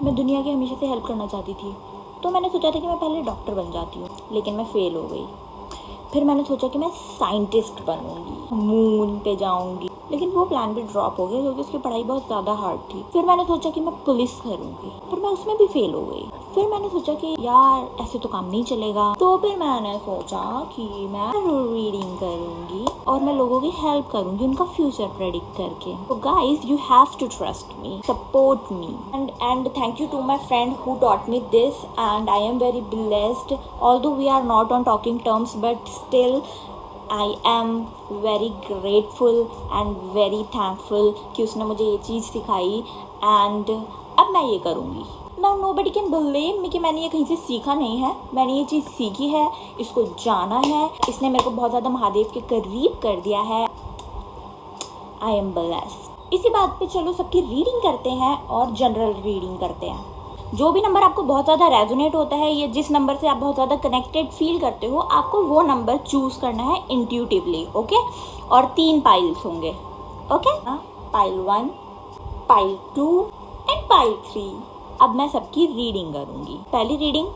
मैं दुनिया की हमेशा से हेल्प करना चाहती थी, तो मैंने सोचा था कि मैं पहले डॉक्टर बन जाती हूँ, लेकिन मैं फेल हो गई। फिर मैंने सोचा कि मैं साइंटिस्ट बनूंगी, मून पे जाऊंगी, लेकिन वो प्लान भी ड्रॉप हो गया क्योंकि उसकी पढ़ाई बहुत ज़्यादा हार्ड थी। फिर मैंने सोचा कि मैं पुलिस करूंगी, पर मैं उसमें भी फेल हो गई। फिर मैंने सोचा कि यार ऐसे तो काम नहीं चलेगा, तो फिर मैंने सोचा कि मैं रीडिंग करूंगी और मैं लोगों की हेल्प करूंगी उनका फ्यूचर प्रेडिक्ट करके। तो guys, you have to trust me, support me, and thank you to my friend who taught me this, and I am very blessed, although we are not on talking terms, but still I am very grateful and very thankful कि उसने मुझे ये चीज़ सिखाई, and अब मैं ये करूँगी। Now nobody can blame me कि मैंने ये कहीं से सीखा नहीं है, मैंने ये चीज़ सीखी है, इसको जाना है, इसने मेरे को बहुत ज़्यादा महादेव के करीब कर दिया है। I am blessed। इसी बात पे चलो सबकी रीडिंग करते हैं और जनरल रीडिंग करते हैं। जो भी नंबर आपको बहुत ज़्यादा रेजोनेट होता है, या जिस नंबर से आप बहुत ज़्यादा कनेक्टेड फील करते हो, आपको वो नंबर चूज़ करना है इंट्यूटिवली, ओके। और 3 पाइल्स होंगे, okay. Pile 1, pile 2 and pile 3। अब मैं सबकी रीडिंग करूँगी। पहली रीडिंग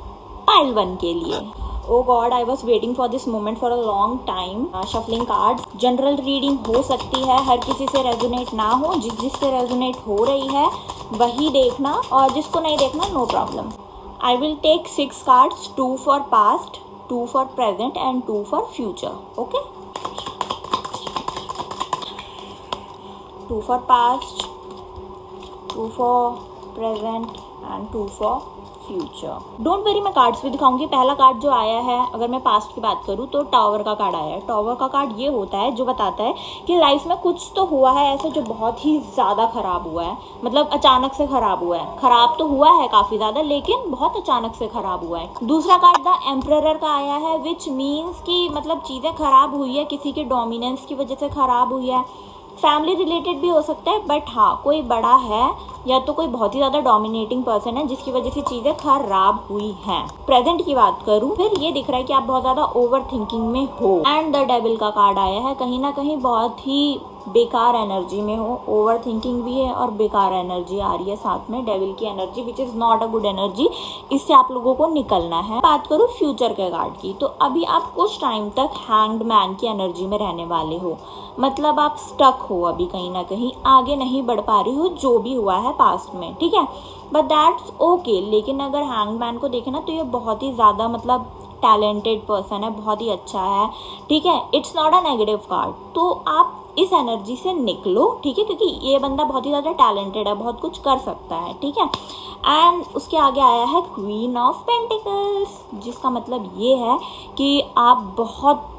पाइल 1 के लिए। Oh God, I was waiting for this moment for a long time. Shuffling cards. General reading हो सकती है, हर किसी से रेजोनेट ना हो, जिससे रेजोनेट हो रही है वही देखना, और जिसको नहीं देखना no problem. I will take 6 cards, 2 for past, 2 for present and 2 for future, okay. 2 for past, 2 for present and 2 for future. Don't worry, मैं कार्ड्स भी दिखाऊंगी। पहला कार्ड जो आया है, अगर मैं पास्ट की बात करूँ तो टावर का कार्ड आया है। टावर का कार्ड ये होता है जो बताता है कि लाइफ में कुछ तो हुआ है ऐसा जो बहुत ही ज़्यादा ख़राब हुआ है, मतलब अचानक से ख़राब हुआ है। ख़राब तो हुआ है काफ़ी ज़्यादा, लेकिन बहुत अचानक से ख़राब हुआ है। दूसरा कार्ड द एम्परर का आया है, विच मीन्स कि मतलब चीज़ें ख़राब हुई है, किसी के डोमिनेंस की वजह से ख़राब हुई है। फैमिली रिलेटेड भी हो सकता है, बट हाँ, कोई बड़ा है या तो कोई बहुत ही ज़्यादा डोमिनेटिंग पर्सन है जिसकी वजह से चीज़ें खराब हुई हैं। प्रेजेंट की बात करूँ, फिर ये दिख रहा है कि आप बहुत ज़्यादा ओवर थिंकिंग में हो। एंड द डेविल का कार्ड आया है, कहीं ना कहीं बहुत ही बेकार एनर्जी में हो। ओवर थिंकिंग भी है और बेकार एनर्जी आ रही है साथ में, डेविल की energy, which is not a good energy. इससे आप लोगों को निकलना है। बात करूँ फ्यूचर के कार्ड की, तो अभी आप कुछ टाइम तक हैंग्ड मैन की एनर्जी में रहने वाले हो, मतलब आप स्टक हो अभी कहीं ना कहीं, आगे नहीं बढ़ पा रही हो जो भी हुआ है पास्ट में, ठीक है, बट दैट्स ओके। लेकिन अगर हैंग्ड मैन को देखें ना, तो ये बहुत ही ज़्यादा मतलब टैलेंटेड पर्सन है, बहुत ही अच्छा है, ठीक है। It's not a negative card, तो आप इस एनर्जी से निकलो, ठीक है, क्योंकि ये बंदा बहुत ही ज़्यादा टैलेंटेड है, बहुत कुछ कर सकता है, ठीक है। एंड उसके आगे आया है क्वीन ऑफ पेंटिकल्स, जिसका मतलब ये है कि आप बहुत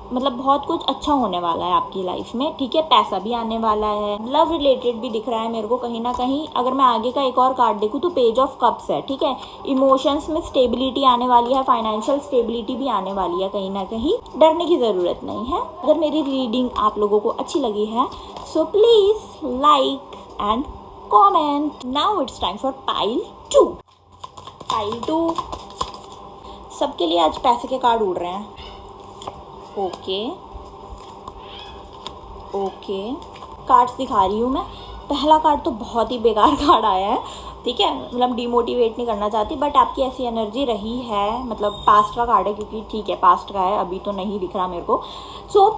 कुछ अच्छा होने वाला है आपकी लाइफ में, ठीक है। पैसा भी आने वाला है, लव रिलेटेड भी दिख रहा है मेरे को कहीं ना कहीं। अगर मैं आगे का एक और कार्ड देखूँ तो पेज ऑफ कप्स है, ठीक है। इमोशंस में स्टेबिलिटी आने वाली है, फाइनेंशियल स्टेबिलिटी भी आने वाली है, कहीं ना कहीं डरने की ज़रूरत नहीं है। अगर मेरी रीडिंग आप लोगों को अच्छी लगी है, so please like and comment. Now it's time for pile 2। Pile 2 सबके लिए आज पैसे के कार्ड उड़ रहे हैं, ओके। कार्ड्स दिखा रही हूँ मैं। पहला कार्ड तो बहुत ही बेकार कार्ड आया है, ठीक है, मतलब डिमोटिवेट नहीं करना चाहती, बट आपकी ऐसी एनर्जी रही है, मतलब पास्ट का कार्ड है क्योंकि, ठीक है, पास्ट का है, अभी तो नहीं दिख रहा मेरे को। सो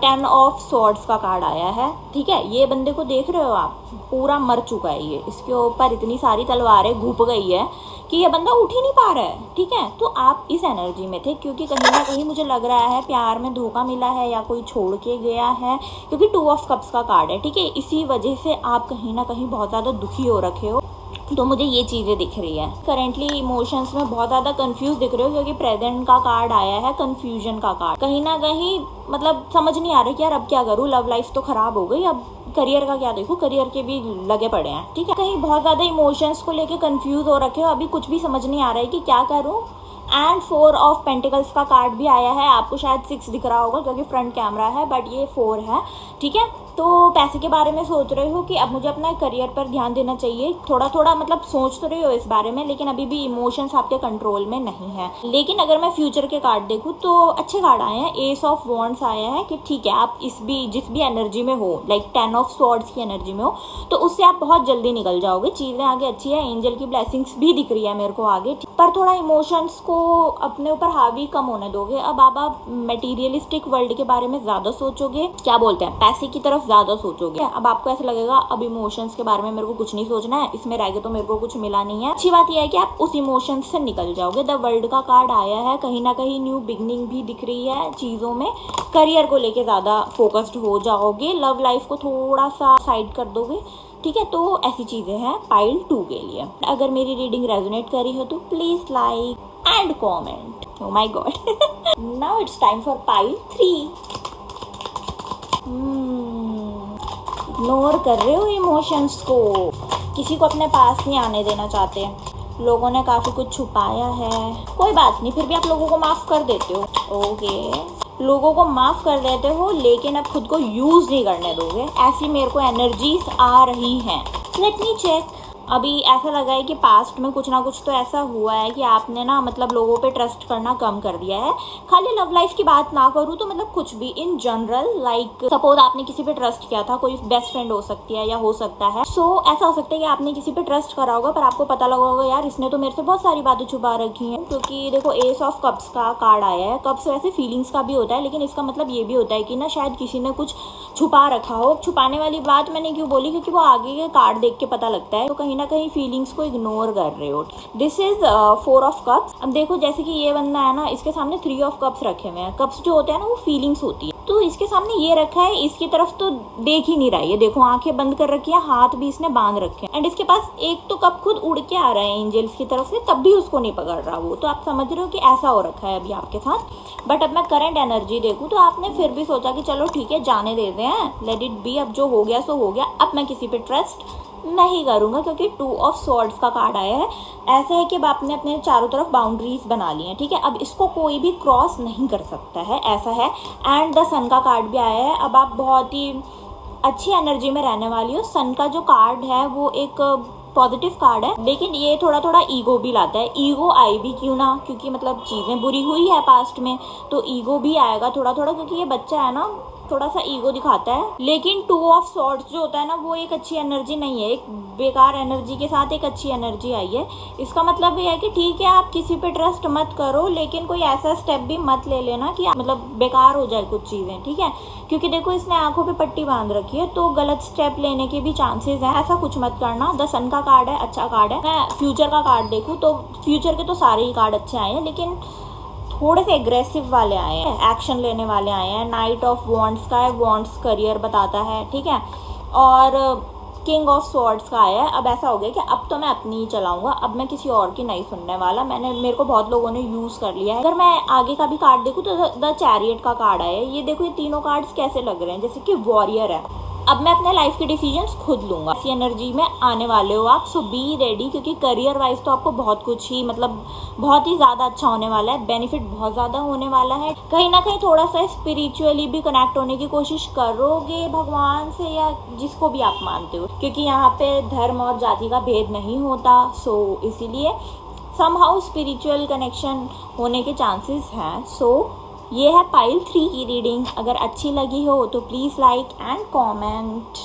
10 ऑफ स्वॉर्ड्स का कार्ड आया है, ठीक है। ये बंदे को देख रहे हो आप, पूरा मर चुका है ये, इसके ऊपर इतनी सारी तलवारें घुप गई है कि ये बंदा उठ ही नहीं पा रहा है, ठीक है। तो आप इस एनर्जी में थे क्योंकि कहीं ना कहीं मुझे लग रहा है प्यार में धोखा मिला है या कोई छोड़ के गया है, क्योंकि 2 ऑफ कप्स का कार्ड है, ठीक है। इसी वजह से आप कहीं ना कहीं बहुत ज़्यादा दुखी हो रखे हो, तो मुझे ये चीज़ें दिख रही है। करेंटली इमोशंस में बहुत ज़्यादा कंफ्यूज दिख रहे हो, क्योंकि प्रेजेंट का कार्ड आया है कंफ्यूजन का कार्ड। कहीं ना कहीं मतलब समझ नहीं आ रहा कि यार अब क्या करूँ, लव लाइफ तो ख़राब हो गई, अब करियर का क्या देखूँ, करियर के भी लगे पड़े हैं, ठीक है। कहीं बहुत ज़्यादा इमोशंस को लेके कंफ्यूज हो रखे हो, अभी कुछ भी समझ नहीं आ रहा है कि क्या करूँ। एंड 4 ऑफ पेंटिकल्स का कार्ड भी आया है, आपको शायद 6 दिख रहा होगा क्योंकि फ्रंट कैमरा है, बट ये 4 है, ठीक है। तो पैसे के बारे में सोच रहे हो कि अब मुझे अपना करियर पर ध्यान देना चाहिए, थोड़ा थोड़ा मतलब सोच तो रहे हो इस बारे में, लेकिन अभी भी इमोशंस आपके कंट्रोल में नहीं है। लेकिन अगर मैं फ्यूचर के कार्ड देखूँ तो अच्छे कार्ड आए हैं। एस ऑफ वॉन्ड्स आया है कि ठीक है, आप जिस भी एनर्जी में हो, लाइक 10 ऑफ स्वॉर्ड्स की एनर्जी में हो, तो उससे आप बहुत जल्दी निकल जाओगे। चीज़ें आगे अच्छी है, एंजल की ब्लेसिंग्स भी दिख रही है मेरे को आगे, पर थोड़ा इमोशंस को अपने ऊपर हावी कम होने दोगे। अब आप मटेरियलिस्टिक वर्ल्ड के बारे में ज़्यादा सोचोगे, क्या बोलते हैं, पैसे की तरफ ज़्यादा सोचोगे। अब आपको ऐसा लगेगा अब इमोशंस के बारे में मेरे को कुछ नहीं सोचना है, इसमें रह गए तो मेरे को कुछ मिला नहीं है। अच्छी बात यह है कि आप उस इमोशंस से निकल जाओगे। द वर्ल्ड का कार्ड आया है, कहीं ना कहीं न्यू बिगनिंग भी दिख रही है चीज़ों में। करियर को लेके ज़्यादा फोकस्ड हो जाओगे, लव लाइफ को थोड़ा सा साइड कर दोगे, ठीक है। तो ऐसी चीज़ें हैं पाइल 2 के लिए। अगर मेरी रीडिंग रेजोनेट करी हो तो please like and comment. Oh my God. Now it's time for pile 3। Ignore कर रहे हो इमोशंस को, किसी को अपने पास नहीं आने देना चाहते, लोगों ने काफ़ी कुछ छुपाया है। कोई बात नहीं, फिर भी आप लोगों को माफ़ कर देते हो। ओके, लोगों को माफ़ कर देते हो, लेकिन अब खुद को यूज़ नहीं करने दोगे। ऐसी मेरे को एनर्जीज आ रही हैं। Let me check. अभी ऐसा लगा है कि पास्ट में कुछ ना कुछ तो ऐसा हुआ है कि आपने ना मतलब लोगों पे ट्रस्ट करना कम कर दिया है। खाली लव लाइफ की बात ना करूँ तो मतलब कुछ भी इन जनरल, लाइक सपोज आपने किसी पे ट्रस्ट किया था, कोई बेस्ट फ्रेंड हो सकती है या हो सकता है। सो ऐसा हो सकता है कि आपने किसी पे ट्रस्ट करा होगा, पर आपको पता लगा होगा यार इसने तो मेरे से बहुत सारी बातें छुपा रखी हैं। क्योंकि देखो एस ऑफ कप्स का कार्ड आया है। कप्स वैसे फीलिंग्स का भी होता है, लेकिन इसका मतलब ये भी होता है कि ना शायद किसी ने कुछ छुपा रखा हो। छुपाने वाली बात मैंने क्यों बोली, क्योंकि वो आगे के कार्ड देख के पता लगता है। तो कहीं ना कहीं फीलिंग्स को इग्नोर कर रहे हो। This is 4 of cups. अब देखो जैसे कि ये बंदा है ना, इसके सामने 3 ऑफ कप्स रखे हुए हैं। कप्स जो होते हैं ना वो फीलिंग्स होती है, तो इसके सामने ये रखा है, इसकी तरफ तो देख ही नहीं रहा है। ये देखो आंखें बंद कर रखी है, हाथ भी इसने बांध रखे हैं, एंड इसके पास एक तो कप खुद उड़ के आ रहा है एंजल्स की तरफ से, तब भी उसको नहीं पकड़ रहा वो। तो आप समझ रहे हो कि ऐसा हो रखा है अभी आपके साथ। बट अब मैं करंट एनर्जी देखूँ तो आपने फिर भी सोचा कि चलो ठीक है, जाने देते हैं, लेट इट बी, अब जो हो गया सो हो गया। अब मैं किसी पे ट्रस्ट नहीं करूँगा, क्योंकि 2 ऑफ स्वॉर्ड्स का कार्ड आया है। ऐसा है कि अब आपने अपने चारों तरफ बाउंड्रीज बना ली हैं, ठीक है। अब इसको कोई भी क्रॉस नहीं कर सकता है, ऐसा है। एंड द सन का कार्ड भी आया है। अब आप बहुत ही अच्छी एनर्जी में रहने वाली हो। सन का जो कार्ड है वो एक पॉजिटिव कार्ड है, लेकिन ये थोड़ा थोड़ा ईगो भी लाता है। ईगो आई भी क्यों ना, क्योंकि मतलब चीज़ें बुरी हुई है पास्ट में, तो ईगो भी आएगा थोड़ा थोड़ा, क्योंकि ये बच्चा है ना, थोड़ा सा ईगो दिखाता है। लेकिन 2 ऑफ स्वॉर्ड्स जो होता है ना, वो एक अच्छी एनर्जी नहीं है। एक बेकार एनर्जी के साथ एक अच्छी एनर्जी आई है। इसका मतलब ये है कि ठीक है, आप किसी पे ट्रस्ट मत करो, लेकिन कोई ऐसा स्टेप भी मत ले लेना कि मतलब बेकार हो जाए कुछ चीज़ें, ठीक है। क्योंकि देखो इसने आंखों पे पट्टी बांध रखी है, तो गलत स्टेप लेने के भी चांसेस हैं। ऐसा कुछ मत करना। द सन का कार्ड है, अच्छा कार्ड है। मैं फ्यूचर का कार्ड देखूँ तो फ्यूचर के तो सारे ही कार्ड अच्छे आए हैं, लेकिन थोड़े से एग्रेसिव वाले आए हैं, एक्शन लेने वाले आए हैं। नाइट ऑफ वॉन्ड्स का है, वॉन्ड्स करियर बताता है, ठीक है। और किंग ऑफ स्वॉर्ड्स का आया है। अब ऐसा हो गया कि अब तो मैं अपनी ही चलाऊंगा, अब मैं किसी और की नहीं सुनने वाला। मेरे को बहुत लोगों ने यूज़ कर लिया है। अगर मैं आगे का भी कार्ड देखूँ तो द चैरियट का कार्ड आया है। ये देखो, ये तीनों कार्ड्स कैसे लग रहे हैं, जैसे कि वॉरियर है। अब मैं अपने लाइफ के डिसीजंस खुद लूँगा। इसी एनर्जी में आने वाले हो आप, सो बी रेडी, क्योंकि करियर वाइज तो आपको बहुत कुछ ही मतलब बहुत ही ज़्यादा अच्छा होने वाला है। बेनिफिट बहुत ज़्यादा होने वाला है। कहीं ना कहीं थोड़ा सा स्पिरिचुअली भी कनेक्ट होने की कोशिश करोगे भगवान से, या जिसको भी आप मानते हो, क्योंकि यहाँ पे धर्म और जाति का भेद नहीं होता। सो इसीलिए समहाउ स्पिरिचुअल कनेक्शन होने के चांसेस हैं। सो ये है पाइल 3 की रीडिंग। अगर अच्छी लगी हो तो प्लीज़ लाइक एंड कमेंट।